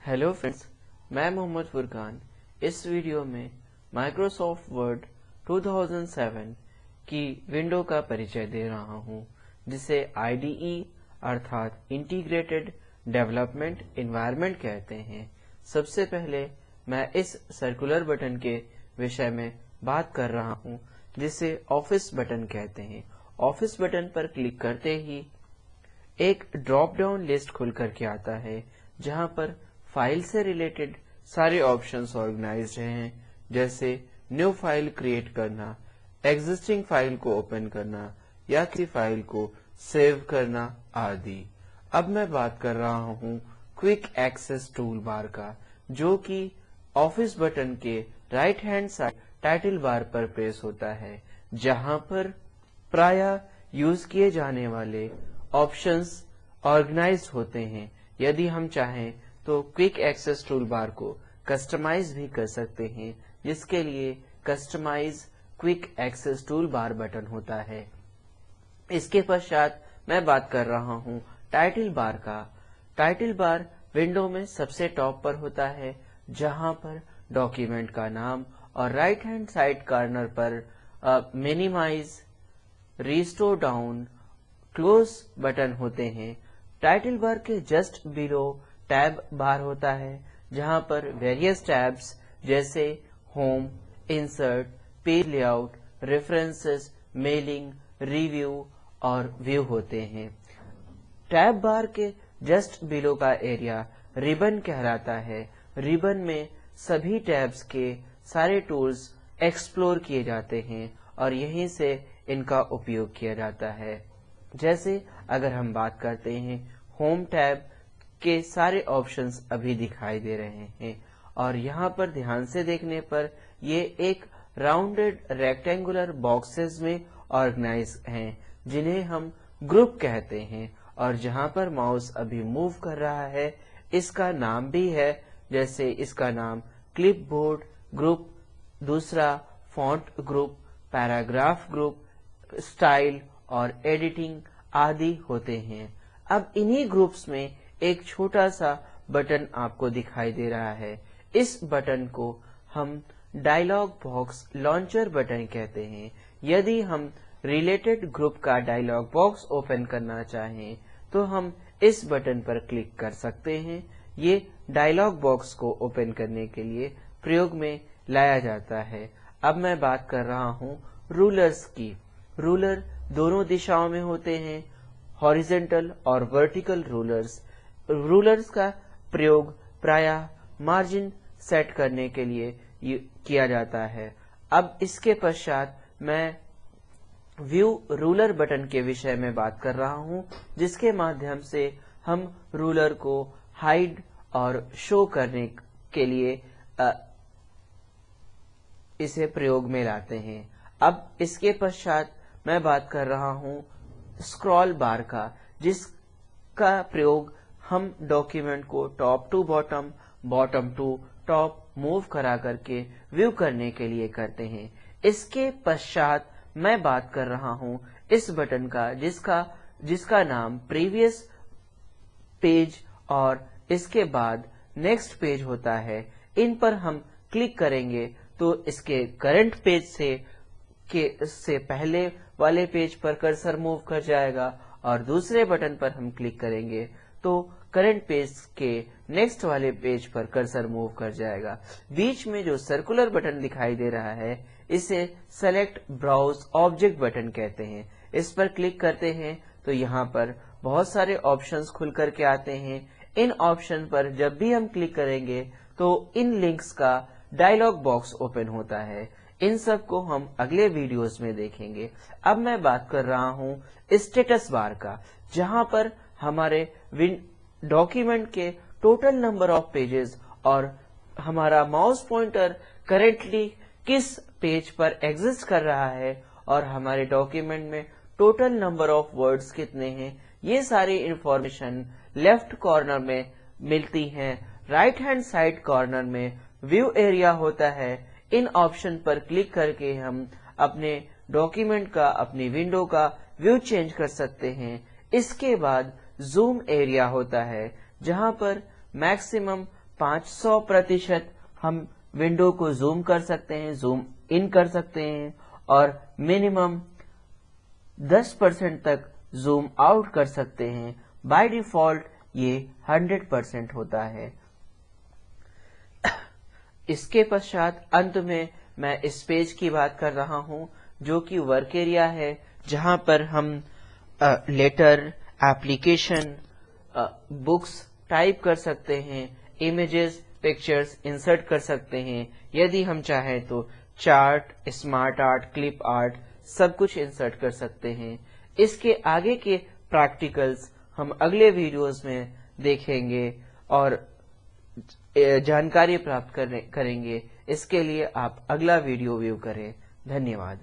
Hello friends, मैं मोहम्मद फुरकान इस video में माइक्रोसॉफ्ट वर्ड 2007 की विंडो का परिचय दे रहा हूं, जिसे IDE अर्थात इंटीग्रेटेड डेवलपमेंट एनवायरनमेंट कहते हैं। सबसे पहले मैं इस सर्कुलर बटन के विषय में बात कर रहा हूं, जिसे ऑफिस बटन कहते हैं। ऑफिस बटन पर क्लिक करते ही एक ड्रॉप डाउन लिस्ट खुल करके आता है, जहां पर फाइल से रिलेटेड सारे ऑप्शंस ऑर्गेनाइज्ड हैं, जैसे न्यू फाइल क्रिएट करना, एग्जिस्टिंग फाइल को ओपन करना या किसी फाइल को सेव करना आदि। अब मैं बात कर रहा हूं क्विक एक्सेस टूल बार का, जो कि ऑफिस बटन के right hand side title bar पर प्लेस होता है, जहां पर प्रायः यूज किए जाने वाले ऑप्शंस ऑर्गेनाइज्ड होते हैं। यदि हम चाहें तो क्विक एक्सेस टूल बार को कस्टमाइज भी कर सकते हैं, जिसके लिए customise quick access tool bar button होता है। इसके पश्चात मैं बात कर रहा हूं टाइटल बार का। टाइटल बार विंडो में सबसे टॉप पर होता है, जहां पर डॉक्यूमेंट का नाम और राइट हैंड साइड कॉर्नर पर minimise, restore down, close button होते हैं। टाइटल बार के जस्ट बिलो टैब बार होता है, जहां पर वेरियस टैब्स जैसे home, insert, page layout, references, mailing, review और व्यू होते हैं। टैब बार के जस्ट बिलो का एरिया रिबन कहलाता है। रिबन में सभी टैब्स के सारे टूल्स एक्सप्लोर किए जाते हैं और यहीं से इनका उपयोग किया जाता है। जैसे अगर हम बात करते हैं, होम टैब के सारे ऑप्शंस अभी दिखाई दे रहे हैं और यहाँ पर ध्यान से देखने पर ये एक राउंडेड रेक्टेंगुलर बॉक्सेस में ऑर्गेनाइज हैं, जिन्हें हम ग्रुप कहते हैं। और जहाँ पर माउस अभी मूव कर रहा है, इसका नाम भी है, जैसे इसका नाम क्लिपबोर्ड ग्रुप, दूसरा font group, paragraph group, style और एडिटिंग आदि होते हैं। अब इन्हीं ग्रुप्स में एक छोटा सा बटन आपको दिखाई दे रहा है। इस बटन को हम डायलॉग बॉक्स लॉन्चर बटन कहते हैं। यदि हम रिलेटेड ग्रुप का डायलॉग बॉक्स ओपन करना चाहें, तो हम इस बटन पर क्लिक कर सकते हैं। ये डायलॉग बॉक्स को ओपन करने के लिए प्रयोग में लाया जाता है। अब मैं बात कर रहा हूं रूलर्स की। रूलर दोनों दिशाओं में होते हैं, हॉरिजॉन्टल और वर्टिकल रूलर्स। रूलर्स का प्रयोग प्रायः मार्जिन सेट करने के लिए किया जाता है। अब इसके पश्चात मैं व्यू रूलर बटन के विषय में बात कर रहा हूं, जिसके माध्यम से हम रूलर को हाइड और शो करने के लिए इसे प्रयोग में लाते हैं। अब इसके पश्चात मैं बात कर रहा हूं स्क्रॉल बार का, जिसका प्रयोग हम डॉक्यूमेंट को top to bottom, bottom to top move करा करके व्यू करने के लिए करते हैं। इसके पश्चात मैं बात कर रहा हूं इस बटन का, जिसका नाम प्रीवियस पेज और इसके बाद नेक्स्ट पेज होता है। इन पर हम क्लिक करेंगे तो इसके करंट पेज से पहले वाले पेज पर कर्सर मूव कर जाएगा और दूसरे बटन पर हम क्लिक करेंगे तो करंट पेज के नेक्स्ट वाले पेज पर कर्सर मूव कर जाएगा। बीच में जो सर्कुलर बटन दिखाई दे रहा है, इसे सेलेक्ट ब्राउज ऑब्जेक्ट बटन कहते हैं। इस पर क्लिक करते हैं तो यहाँ पर बहुत सारे ऑप्शंस खुल करके आते हैं। इन ऑप्शन पर जब भी हम क्लिक करेंगे तो इन लिंक्स का डायलॉग बॉक्स ओपन होता है। इन सब को हम अगले वीडियोस में देखेंगे। अब मैं बात कर रहा हूं स्टेटस बार का, जहां पर हमारे डॉक्यूमेंट के टोटल नंबर ऑफ पेजेस और हमारा माउस पॉइंटर करेंटली किस पेज पर एग्जिस्ट कर रहा है और हमारे डॉक्यूमेंट में टोटल नंबर ऑफ वर्ड्स कितने हैं, ये सारी इंफॉर्मेशन लेफ्ट कॉर्नर में मिलती हैं। राइट हैंड साइड कॉर्नर में व्यू एरिया होता है। इन ऑप्शन पर क्लिक करके हम अपने डॉक्यूमेंट का, अपनी विंडो का व्यू चेंज कर सकते हैं। इसके बाद जूम एरिया होता है, जहां पर मैक्सिमम 500% हम विंडो को जूम कर सकते हैं, जूम इन कर सकते हैं, और मिनिमम 10% तक जूम आउट कर सकते हैं। बाय डिफॉल्ट ये 100% होता है। इसके पश्चात अंत में मैं इस पेज की बात कर रहा हूं, जो कि वर्क एरिया है, जहां पर हम लेटर, एप्लीकेशन, बुक्स टाइप कर सकते हैं, इमेजेस, पिक्चर्स इंसर्ट कर सकते हैं। यदि हम चाहें तो chart, smart art, clip art सब कुछ इंसर्ट कर सकते हैं। इसके आगे के प्रैक्टिकल्स हम अगले वीडियोस में देखेंगे और जानकारी प्राप्त करेंगे। इसके लिए आप अगला वीडियो व्यू करें। धन्यवाद।